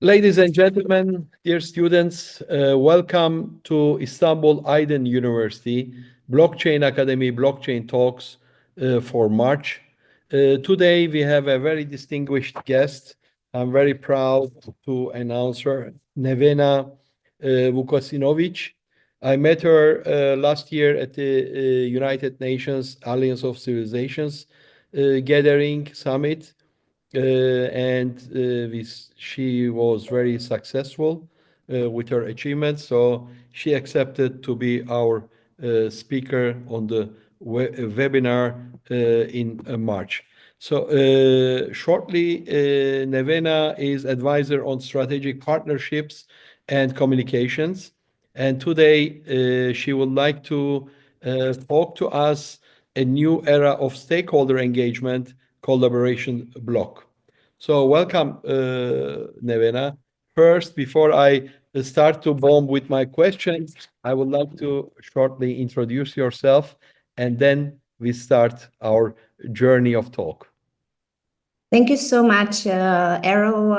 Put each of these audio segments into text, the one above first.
Ladies and gentlemen, dear students, welcome to Istanbul Aydın University Blockchain Academy Blockchain Talks for March. Today we have a very distinguished guest. I'm very proud to announce her, Nevena Vukasinovic. I met her last year at the United Nations Alliance of Civilizations Gathering Summit. She was very successful with her achievements. So she accepted to be our speaker on the webinar in March. So shortly, Nevena is advisor on strategic partnerships and communications. And today she would like to talk to us a new era of stakeholder engagement collaboration block. So welcome, Nevena. First, before I start to bomb with my questions, I would like to shortly introduce yourself, and then we start our journey of talk. Thank you so much, Erol,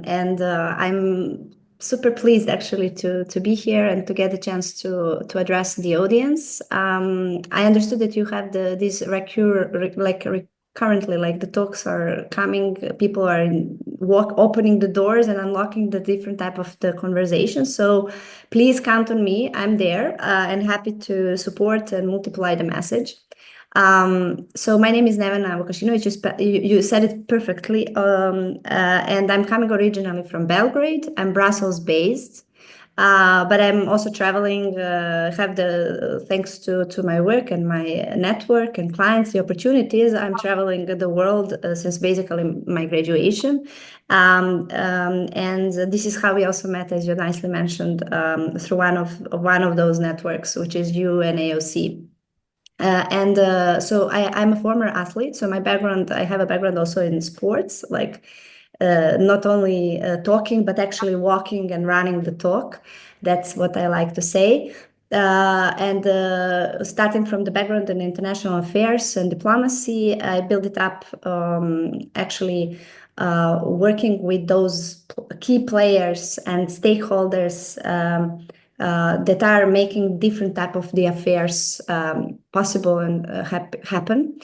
and I'm super pleased actually to be here and to get the chance to address the audience. I understood that you have this currently, like the talks are coming, people are opening the doors and unlocking the different type of the conversation. So please count on me. I'm there and happy to support and multiply the message. So my name is Nevena Vukasinovic. You said it perfectly. And I'm coming originally from Belgrade. I'm Brussels based. But I'm also traveling, thanks to my work and my network and clients, the opportunities, I'm traveling the world since basically my graduation. And this is how we also met, as you nicely mentioned, through one of those networks, which is you and AOC. So I'm a former athlete. So I have a background also in sports, like not only talking, but actually walking and running the talk. That's what I like to say. Starting from the background in international affairs and diplomacy, I built it up actually working with those key players and stakeholders that are making different type of the affairs possible and happen.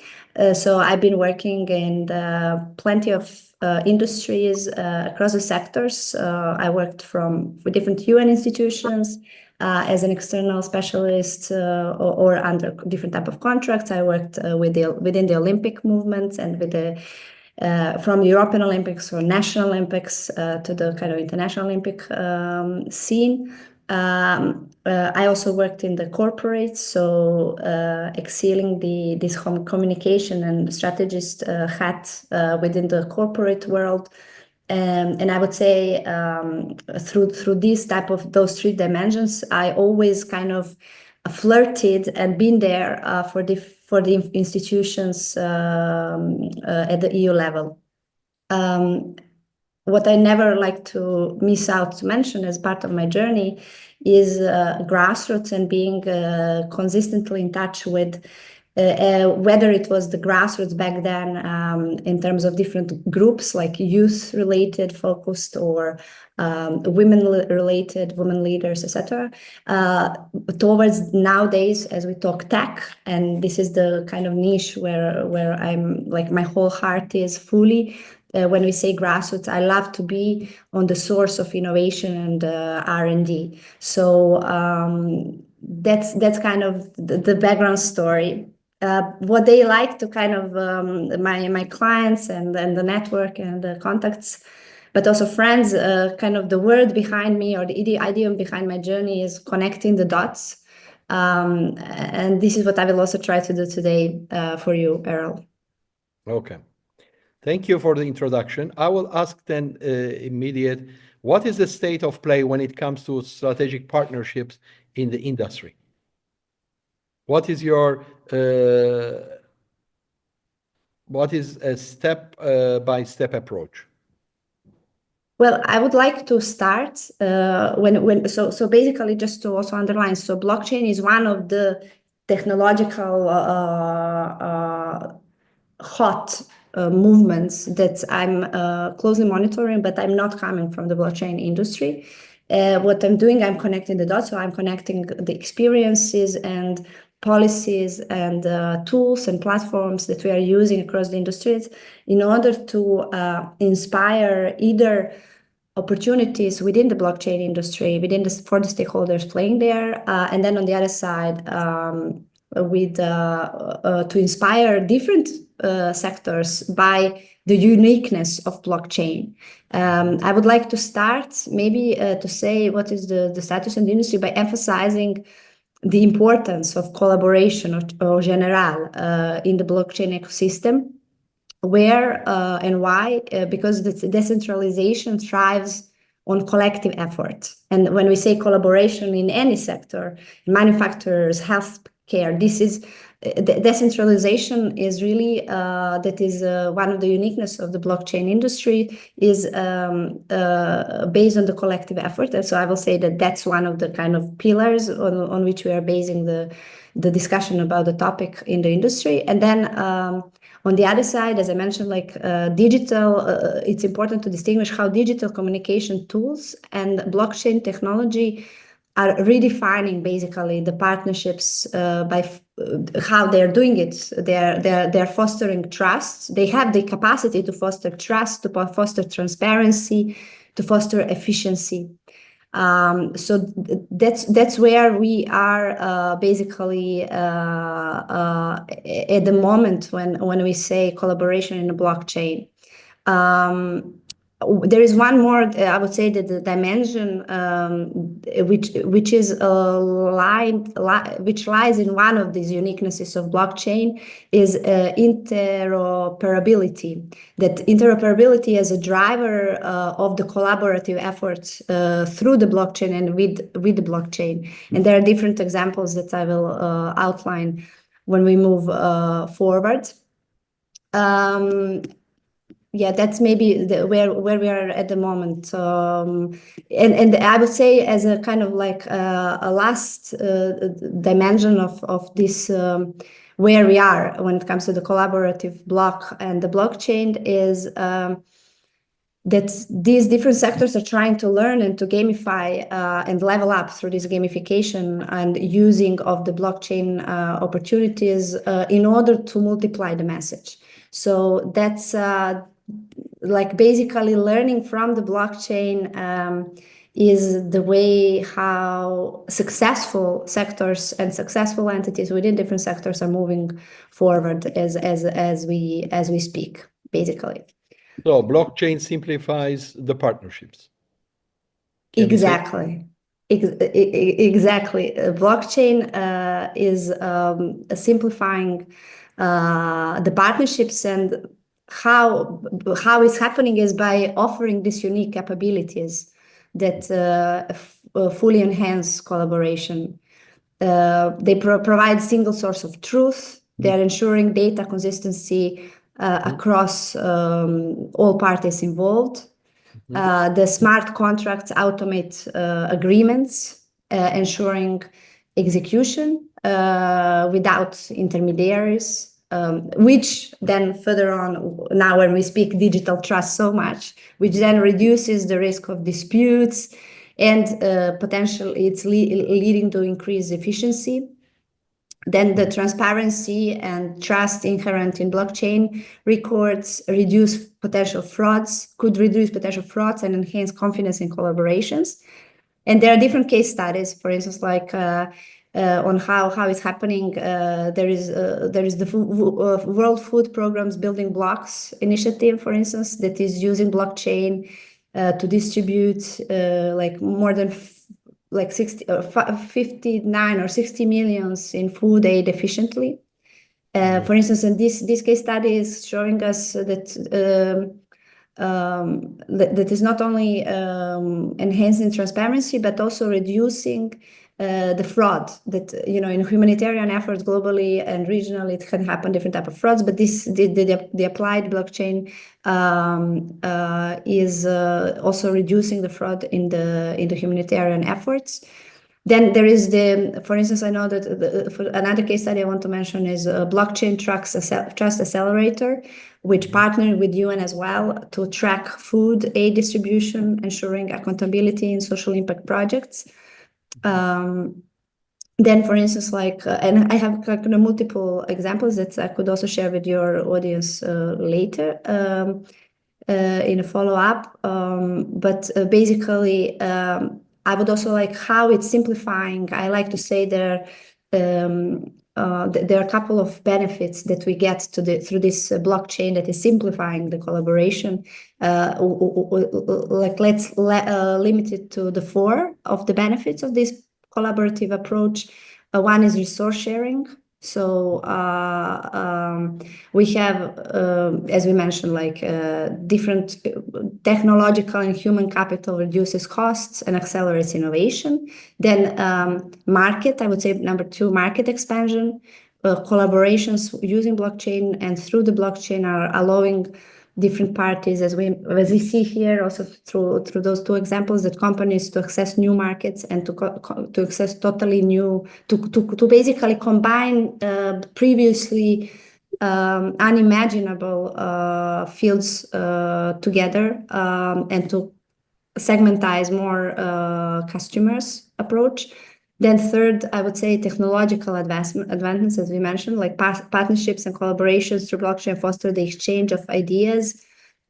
So I've been working in plenty of industries across the sectors. I worked with different UN institutions as an external specialist or under different type of contracts. I worked within the Olympic movement and with from European Olympics or National Olympics to the kind of international Olympic scene. I also worked in the corporates, so excelling this communication and strategist hat within the corporate world. And I would say through these type of those three dimensions, I always kind of flirted and been there for the institutions at the EU level. What I never like to miss out to mention as part of my journey is grassroots and being consistently in touch with whether it was the grassroots back then in terms of different groups like youth related focused or women related, women leaders, etc. Towards nowadays, as we talk tech, and this is the kind of niche where I'm like my whole heart is fully. When we say grassroots, I love to be on the source of innovation and R&D. So that's kind of the background story. What they like to kind of my clients and the network and the contacts, but also friends, kind of the word behind me or the idea behind my journey is connecting the dots. And this is what I will also try to do today for you, Erol. Okay. Thank you for the introduction. I will ask then immediate, what is the state of play when it comes to strategic partnerships in the industry? What is a step-by-step approach? Well, I would like to start so basically just to also underline, so blockchain is one of the technological hot movements that I'm closely monitoring, but I'm not coming from the blockchain industry. What I'm doing, I'm connecting the dots. So I'm connecting the experiences and policies and tools and platforms that we are using across the industries in order to inspire either opportunities within the blockchain industry, for the stakeholders playing there, and then on the other side, to inspire different sectors by the uniqueness of blockchain. I would like to start maybe to say what is the status in the industry by emphasizing the importance of collaboration or general in the blockchain ecosystem. Where and why? Because the decentralization thrives on collective effort. And when we say collaboration in any sector, manufacturers, healthcare, this is decentralization is really that is one of the uniqueness of the blockchain industry is based on the collective effort. And so I will say that that's one of the kind of pillars on which we are basing the discussion about the topic in the industry. And then on the other side, as I mentioned, like digital, it's important to distinguish how digital communication tools and blockchain technology are redefining basically the partnerships by how they're doing it. They're fostering trust. They have the capacity to foster trust, to foster transparency, to foster efficiency. So that's where we are basically at the moment when we say collaboration in the blockchain. There is one more, I would say, that the dimension which is which lies in one of these uniquenesses of blockchain is interoperability. That interoperability as a driver of the collaborative efforts through the blockchain and with the blockchain. And there are different examples that I will outline when we move forward. Yeah, that's maybe where we are at the moment. And I would say as a kind of like a last dimension of this where we are when it comes to the collaborative block and the blockchain is that these different sectors are trying to learn and to gamify and level up through this gamification and using of the blockchain opportunities in order to multiply the message. So that's like basically learning from the blockchain is the way how successful sectors and successful entities within different sectors are moving forward as we speak, basically. So blockchain simplifies the partnerships. Exactly. Exactly. Blockchain is simplifying the partnerships, and how it's happening is by offering these unique capabilities that fully enhance collaboration. They provide single source of truth. They're ensuring data consistency across all parties involved. The smart contracts automate agreements, ensuring execution without intermediaries, which then further on, now when we speak digital trust so much, which then reduces the risk of disputes and potentially it's leading to increased efficiency. Then the transparency and trust inherent in blockchain records could reduce potential frauds and enhance confidence in collaborations. And there are different case studies, for instance, like on how it's happening. There is the World Food Programme's Building Blocks initiative, for instance, that is using blockchain to distribute like more than 59 or 60 millions in food aid efficiently. For instance, in this case study is showing us that that is not only enhancing transparency, but also reducing the fraud that, in humanitarian efforts globally and regionally, it can happen different type of frauds, but the applied blockchain is also reducing the fraud in the humanitarian efforts. Then there is for instance, I know that for another case study I want to mention is a Blockchain Trust Accelerator, which partnered with UN as well to track food aid distribution, ensuring accountability in social impact projects. Then, for instance, and I have multiple examples that I could also share with your audience later in a follow-up. But basically, I would also like how it's simplifying. I like to say there are a couple of benefits that we get through this blockchain that is simplifying the collaboration. Let's limit it to the 4 of the benefits of this collaborative approach. One is resource sharing. So we have, as we mentioned, different technological and human capital reduces costs and accelerates innovation. Then market, I would say number 2, market expansion. Collaborations using blockchain and through the blockchain are allowing different parties, as we see here, also through those 2 examples, that companies to access new markets and to access totally new, to basically combine previously unimaginable fields together and to segmentize more customers approach. Then third, I would say technological advancements, as we mentioned, like partnerships and collaborations through blockchain foster the exchange of ideas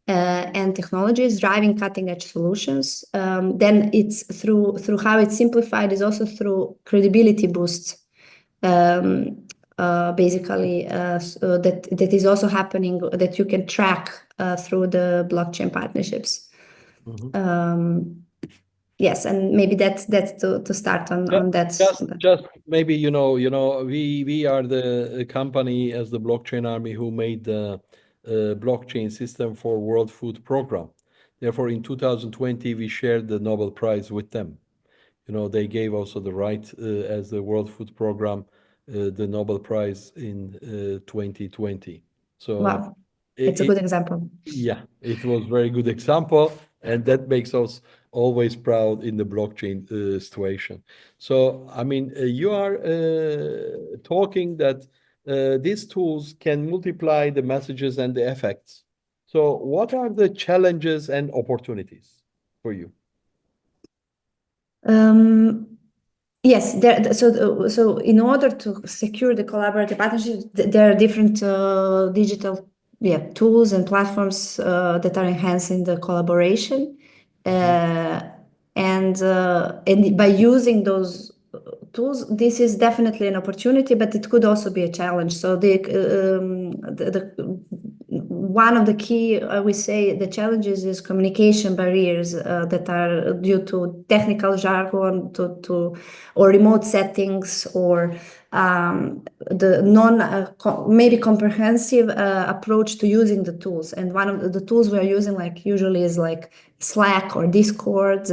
and technologies, driving cutting-edge solutions. Then it's through how it's simplified is also through credibility boosts. Basically, that is also happening, that you can track through the blockchain partnerships. Yes, and maybe that's to start on that. Just maybe we are the company as the Blockchainarmy who made the blockchain system for World Food Program. Therefore, in 2020 we shared the Nobel Prize with them. They gave also the right as the World Food Program the Nobel Prize in 2020. So wow, it's a good example. Yeah, it was very good example, and that makes us always proud in the blockchain situation. So, I mean, you are talking that these tools can multiply the messages and the effects. So, what are the challenges and opportunities for you? Yes, so in order to secure the collaborative partnership, there are different digital tools and platforms that are enhancing the collaboration. And by using those tools, this is definitely an opportunity, but it could also be a challenge. So one of the key, we say, the challenges is communication barriers that are due to technical jargon, or remote settings, or the maybe comprehensive approach to using the tools. And one of the tools we are using, usually, is Slack or Discord,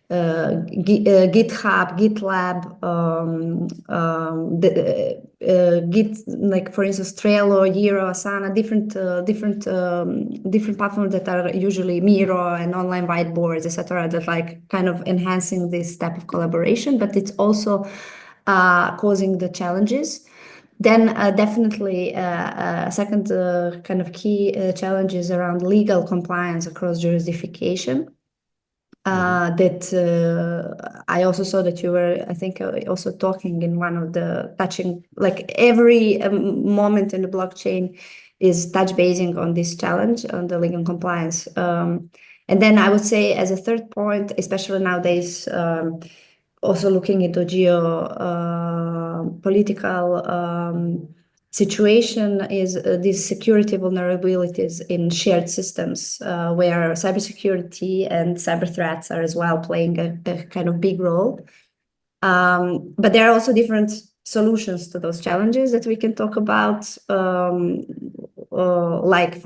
GitHub, GitLab, Git, for instance, Trello, Jira, Asana, different platforms that are usually Miro and online whiteboards, etc., that kind of enhancing this type of collaboration, but it's also causing the challenges. Then definitely a second kind of key challenge is around legal compliance across jurisdiction. That I also saw that you were, I think, also talking in one of the touching, every moment in the blockchain is touch basing on this challenge, on the legal compliance. And then I would say, as a third point, especially nowadays, also looking into geopolitical situation, is these security vulnerabilities in shared systems, where cybersecurity and cyber threats are as well playing a kind of big role. But there are also different solutions to those challenges that we can talk about. For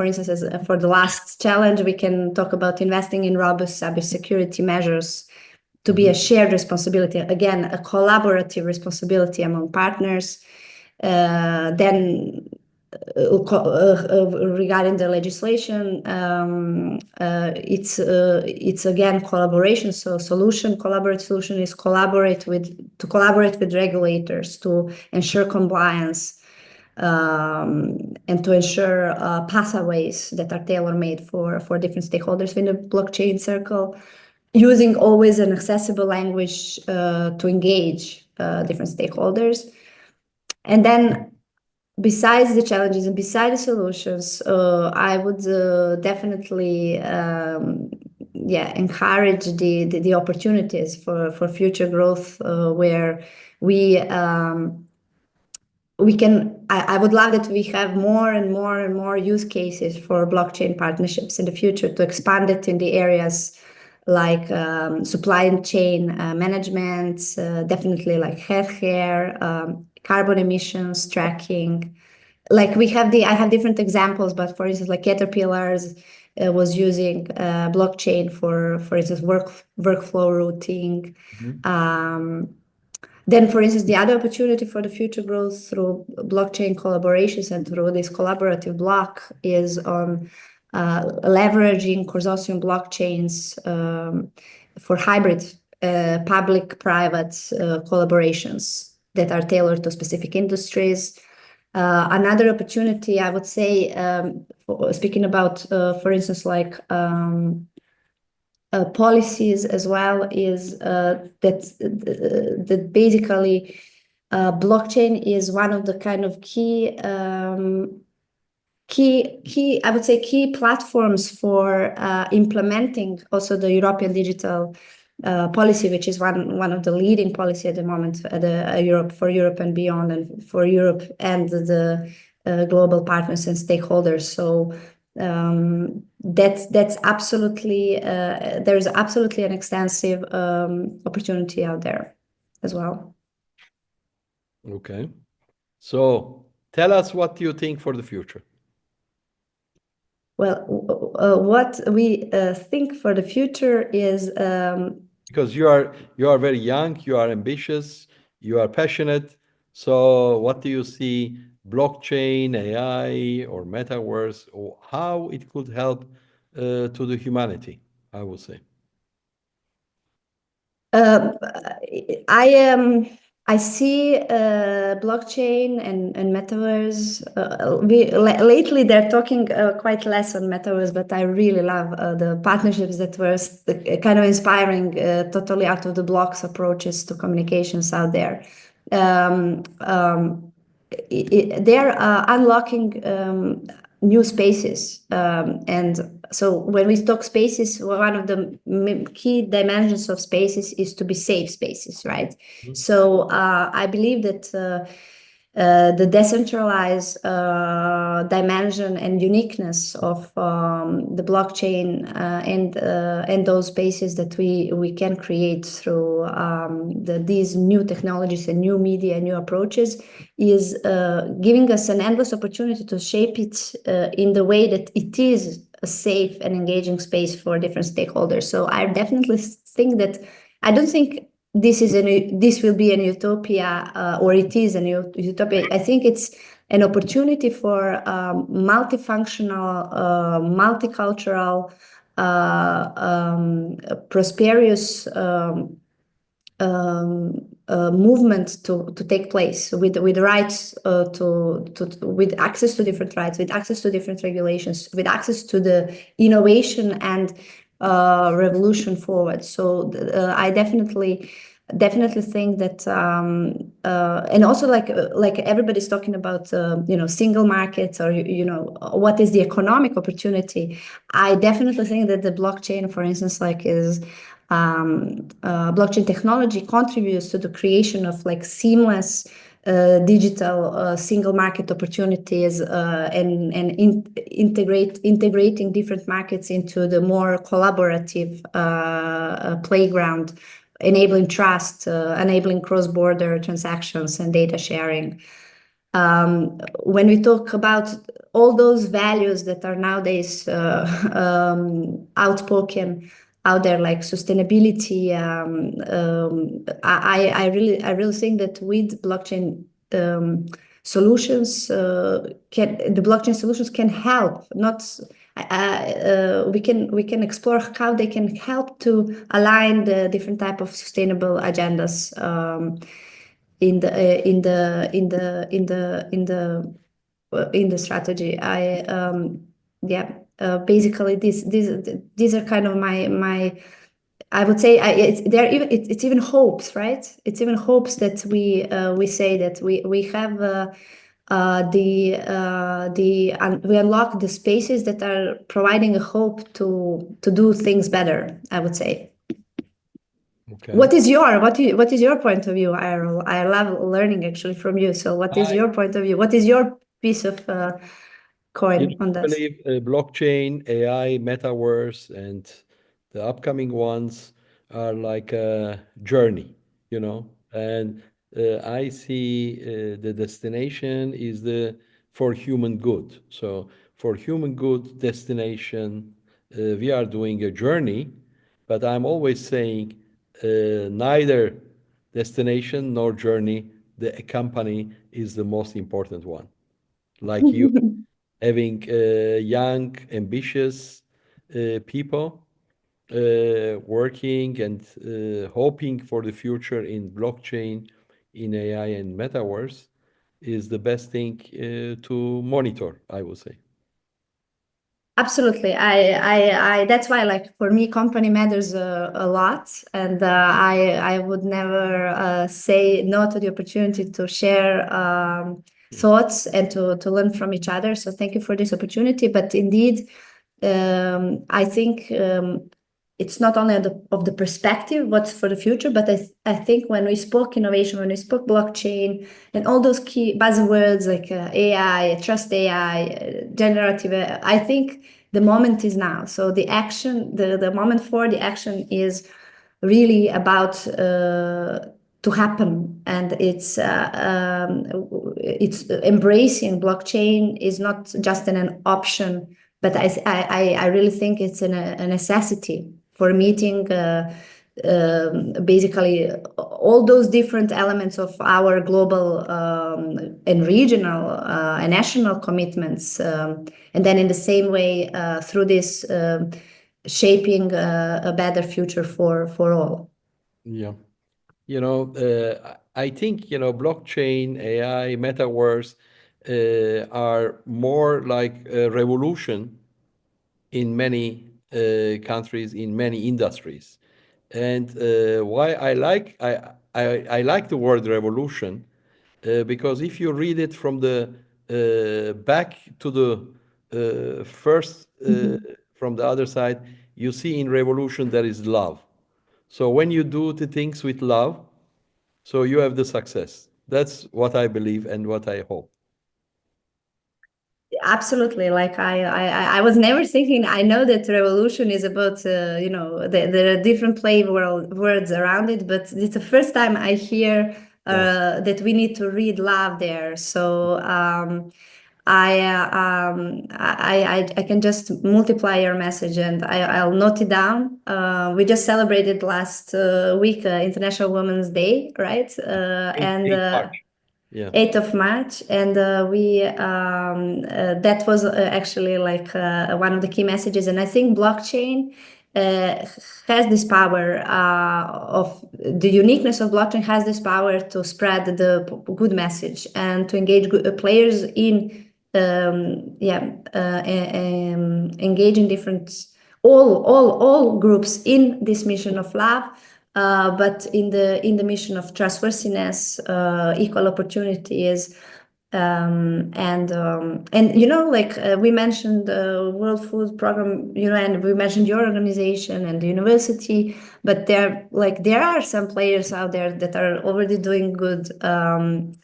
instance, for the last challenge, we can talk about investing in robust cybersecurity measures to be a shared responsibility, again, a collaborative responsibility among partners. Then regarding the legislation, it's again collaboration. So collaborative solution is collaborate with regulators to ensure compliance, and to ensure pathways that are tailor-made for different stakeholders in the blockchain circle, using always an accessible language to engage different stakeholders. And then, besides the challenges and besides the solutions, I would definitely encourage the opportunities for future growth, where we can. I would love that we have more and more and more use cases for blockchain partnerships in the future, to expand it in the areas like supply chain management, definitely like healthcare, carbon emissions tracking. Like I have different examples, but for instance, like Caterpillars was using blockchain for instance, workflow routing. Then, for instance, the other opportunity for the future growth through blockchain collaborations and through this collaborative block is on leveraging consortium blockchains for hybrid public-private collaborations that are tailored to specific industries. Another opportunity, I would say, speaking about, for instance, like policies as well, is that basically blockchain is one of the kind of key I would say key platforms for implementing also the European digital policy, which is one of the leading policy at the moment, for Europe and beyond, and for Europe and the global partners and stakeholders. So that's absolutely there's absolutely an extensive opportunity out there as well. Okay. So tell us what you think for the future. Well, what we think for the future is because you are very young, you are ambitious, you are passionate. So what do you see blockchain, AI, or metaverse, or how it could help to the humanity, I would say? I see blockchain and metaverse. Lately, they're talking quite less on metaverse, but I really love the partnerships that were kind of inspiring, totally out of the blocks approaches to communications out there. They're unlocking new spaces, and so when we talk spaces, one of the key dimensions of spaces is to be safe spaces, right? So I believe that the decentralized dimension and uniqueness of the blockchain and those spaces that we can create through these new technologies and new media and new approaches is giving us an endless opportunity to shape it in the way that it is a safe and engaging space for different stakeholders. So I definitely think that I don't think this will be an utopia, or it is an utopia. I think it's an opportunity for multifunctional, multicultural, prosperous movement to take place with rights with access to different rights, with access to different regulations, with access to the innovation and revolution forward. So I definitely think that and also like everybody's talking about single markets, or what is the economic opportunity. I definitely think that the blockchain, for instance, is blockchain technology contributes to the creation of seamless digital single market opportunities, and integrating different markets into the more collaborative playground, enabling trust, enabling cross-border transactions and data sharing. When we talk about all those values that are nowadays outspoken out there, like sustainability, I really think that with blockchain solutions the blockchain solutions can help. Not we can explore how they can help to align the different type of sustainable agendas in the strategy. Basically these are kind of my I would say it's even hopes, right? It's even hopes that we say that we have we unlock the spaces that are providing a hope to do things better, I would say. Okay. What is your point of view, Erol? I love learning actually from you. So what is your point of view? What is your piece of coin on I this? believe blockchain, AI, metaverse, and the upcoming ones are like a journey, and I see the destination is the for human good. So for human good destination, we are doing a journey, but I'm always saying neither destination nor journey, the company is the most important one. Like you having young, ambitious people working and hoping for the future in blockchain, in AI and metaverse is the best thing to monitor, I would say. Absolutely. That's why, like, for me, company matters a lot. And I would never say no to the opportunity to share thoughts and to learn from each other. So thank you for this opportunity. But indeed, I think it's not only of the perspective, what's for the future, but I think when we spoke innovation, when we spoke blockchain, and all those key buzzwords like AI, trust AI, generative AI, I think the moment is now. So the action, the moment for the action is really about to happen, and it's embracing blockchain is not just an option, but I really think it's a necessity for meeting basically all those different elements of our global and regional and national commitments, and then in the same way through this shaping a better future for all. Yeah. I think, blockchain, AI, metaverse are more like a revolution in many countries, in many industries. And why I like the word revolution, because if you read it from the back to the first from the other side, you see in revolution there is love. So when you do the things with love, so you have the success. That's what I believe and what I hope. Absolutely. Like I was never thinking. I know that revolution is about there are different words around it, but it's the first time I hear that we need to read love there. So I can just multiply your message, and I'll note it down. We just celebrated last week International Women's Day, right? And 8 March. Yeah. 8th of March, and we that was actually like one of the key messages. And I think blockchain has this power of the uniqueness of blockchain has this power to spread the good message and to engage players in engage in different all groups in this mission of love, but in the mission of trustworthiness, equal opportunities, and like we mentioned the World Food Program, and we mentioned your organization and the university, but there are some players out there that are already doing good, and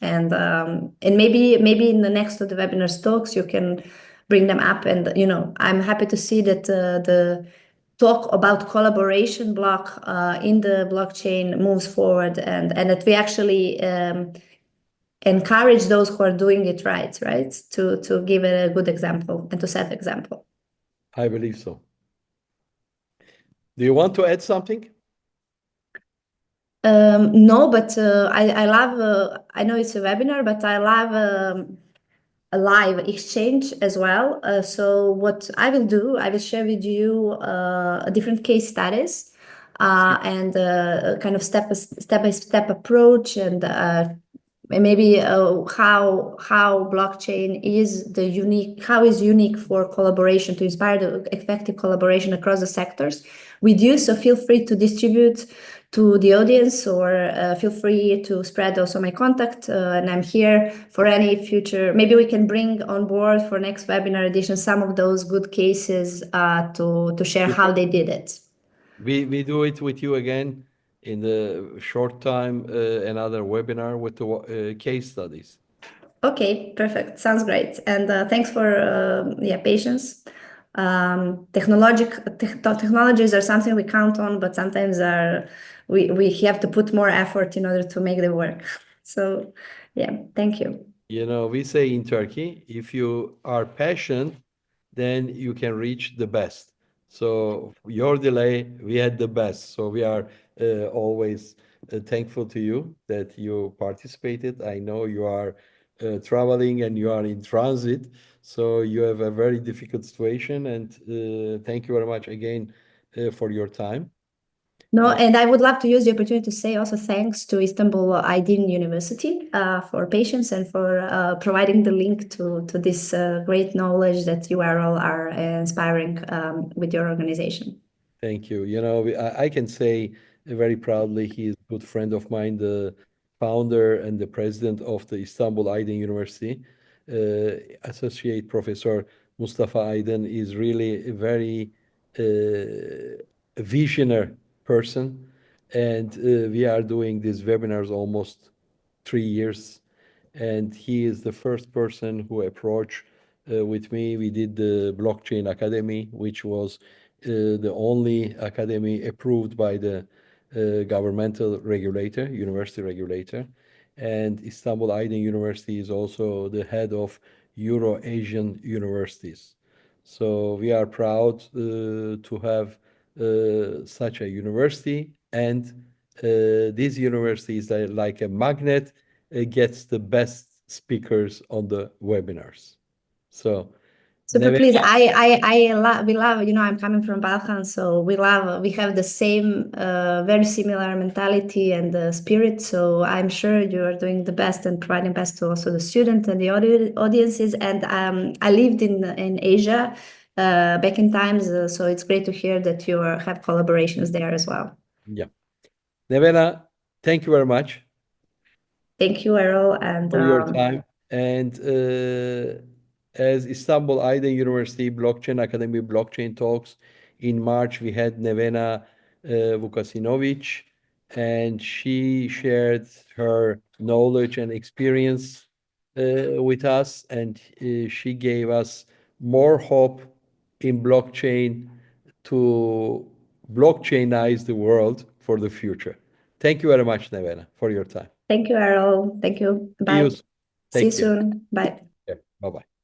maybe in the next of the webinars talks you can bring them up, and I'm happy to see that the talk about collaboration block in the blockchain moves forward, and that we actually encourage those who are doing it right, to give a good example and to set example. I believe so. Do you want to add something? No, but I love, I know it's a webinar, but I love a live exchange as well. So what I will do, I will share with you different case studies and kind of step by step approach and maybe how blockchain is how is unique for collaboration to inspire the effective collaboration across the sectors with you. So feel free to distribute to the audience or feel free to spread also my contact and I'm here for any future. Maybe we can bring on board for next webinar edition some of those good cases to share how they did it. We do it with you again in the short time, another webinar with the case studies. Okay, perfect. Sounds great. And thanks for patience. Technologies are something we count on, but sometimes we have to put more effort in order to make them work. So yeah, thank you. You know, we say in Turkey, if you are patient, then you can reach the best. So your delay, we had the best. So we are always thankful to you that you participated. I know you are traveling and you are in transit, so you have a very difficult situation. And thank you very much again for your time. No, and I would love to use the opportunity to say also thanks to Istanbul Aydin University for patience and for providing the link to this great knowledge that you all are inspiring with your organization. Thank you. You know, I can say very proudly he is a good friend of mine, the founder and the president of the Istanbul Aydın University. Associate Professor Mustafa Aydın is really a very visionary person. And we are doing these webinars almost 3 years. And he is the first person who approached with me. We did the Blockchain Academy, which was the only academy approved by the governmental regulator, university regulator. And Istanbul Aydın University is also the head of Euro-Asian universities. So we are proud to have such a university, and this university is like a magnet, gets the best speakers on the webinars. So, Super, please. We love, I'm coming from Balkan, so we have the same, very similar mentality and spirit. So I'm sure you are doing the best and providing best to also the student and the audiences. And I lived in Asia back in times, so it's great to hear that you have collaborations there as well. yeah. Nevena, thank you very much. Thank you, Erol, and For your time. And as Istanbul Aydın University Blockchain Academy Blockchain Talks in March, we had Nevena Vukasinovic, and she shared her knowledge and experience with us, and she gave us more hope in blockchain to blockchainize the world for the future. Thank you very much, Nevena, for your time. thank you, Erol. Thank you. See you Bye. soon. See you Take care. soon. Bye. Yeah. Bye bye.